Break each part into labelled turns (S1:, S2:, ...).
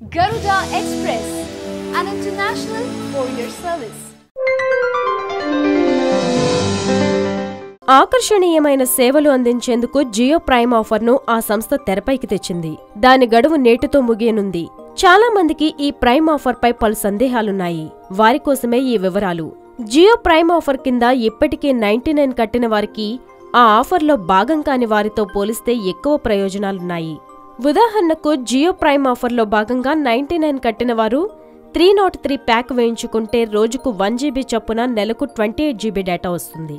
S1: Garuda Express, an international courier service.
S2: ఆకర్షణీయమైన సేవలు అందించేందుకు జియో ప్రైమ్ ఆఫర్ను ఆ సంస్థ తెరపైకి తెచ్చింది. దాని గడువు నేటితో ముగియనుంది. చాలా మందికి ఈ ప్రైమ్ ఆఫర్పై పలు సందేహాలున్నాయి. వారి కోసమే ఈ వివరాలు. జియో ప్రైమ్ ఆఫర్ కింద ఇప్పటికే 99 కట్టిన వారికి ఆ ఆఫర్లో భాగం కాని వారితో పోలిస్తే ఎక్కువ ప్రయోజనాలున్నాయి. ఉదాహరణకు జియో ప్రైమ్ ఆఫర్లో భాగంగా 99 కట్టిన వారు 303 ప్యాక్ వేయించుకుంటే రోజుకు 1 GB చొప్పున నెలకు 28 GB డేటా వస్తుంది.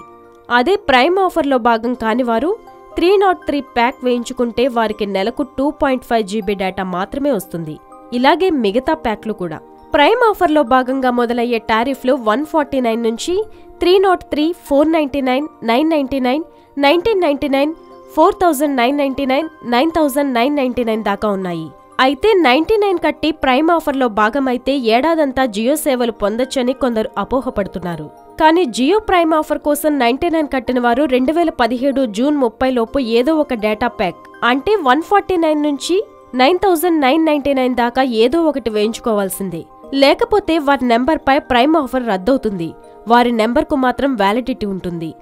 S2: అదే ప్రైమ్ ఆఫర్లో భాగం కానివారు 303 ప్యాక్ వేయించుకుంటే వారికి నెలకు 2.5 GB డేటా మాత్రమే వస్తుంది. ఇలాగే మిగతా ప్యాక్లు కూడా. ప్రైమ్ ఆఫర్లో భాగంగా మొదలయ్యే టారిఫ్లు 149 నుంచి 303, 499, 999, 1999, 4999, 9999 దాకా ఉన్నాయి. అయితే 99 కట్టి ప్రైమ్ ఆఫర్లో భాగమైతే ఏడాదంతా జియో సేవలు పొందొచ్చని కొందరు అపోహపడుతున్నారు. కానీ జియో ప్రైమ్ ఆఫర్ కోసం 99 కట్టిన వారు 2017 జూన్ 30 లోపు ఏదో ఒక డేటా ప్యాక్ అంటే 149 నుంచి 9999 దాకా ఏదో ఒకటి వేయించుకోవాల్సిందే. లేకపోతే వారి నెంబర్పై ప్రైమ్ ఆఫర్ రద్దవుతుంది. వారి నెంబర్కు మాత్రం వ్యాలిడిటీ ఉంటుంది.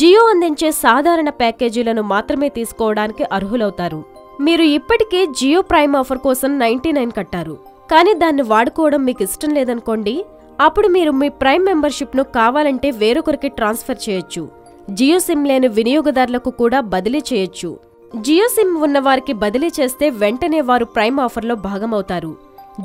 S2: జియో అందించే సాధారణ ప్యాకేజీలను మాత్రమే తీసుకోవడానికి అర్హులవుతారు. మీరు ఇప్పటికే జియో ప్రైమ్ ఆఫర్ కోసం 99 కట్టారు, కానీ దాన్ని వాడుకోవడం మీకు ఇష్టం లేదనుకోండి. అప్పుడు మీరు మీ ప్రైమ్ మెంబర్షిప్ను కావాలంటే వేరొకరికి ట్రాన్స్ఫర్ చేయొచ్చు. జియో సిమ్ లేని వినియోగదారులకు కూడా బదిలీ చేయొచ్చు. జియో సిమ్ ఉన్నవారికి బదిలీ చేస్తే వెంటనే వారు ప్రైమ్ ఆఫర్లో భాగమవుతారు.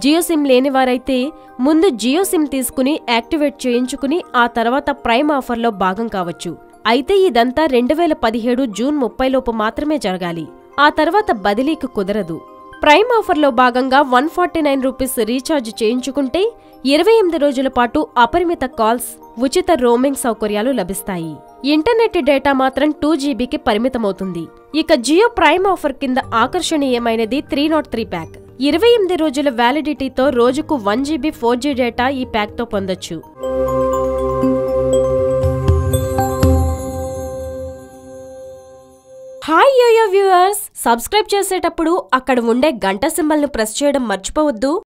S2: జియో సిమ్ లేనివారైతే ముందు జియో సిమ్ తీసుకుని యాక్టివేట్ చేయించుకుని ఆ తర్వాత ప్రైమ్ ఆఫర్లో భాగం కావచ్చు. అయితే ఇదంతా 2017 జూన్ 30 లోపు మాత్రమే జరగాలి. ఆ తర్వాత బదిలీకి కుదరదు. ప్రైమ్ ఆఫర్లో భాగంగా 149 రూపీస్ రీఛార్జ్ చేయించుకుంటే 28 రోజుల పాటు అపరిమిత కాల్స్, ఉచిత రోమింగ్ సౌకర్యాలు లభిస్తాయి. ఇంటర్నెట్ డేటా మాత్రం 2 GBకి పరిమితమవుతుంది. ఇక జియో ప్రైమ్ ఆఫర్ కింద ఆకర్షణీయమైనది 303 ప్యాక్. 28 రోజుల వ్యాలిడిటీతో రోజుకు 1 GB 4G డేటా ఈ ప్యాక్తో పొందొచ్చు. హాయ్ యోయో వ్యూవర్స్, సబ్స్క్రైబ్ చేసేటప్పుడు అక్కడ ఉండే గంట సింబల్ను ప్రెస్ చేయడం మర్చిపోవద్దు.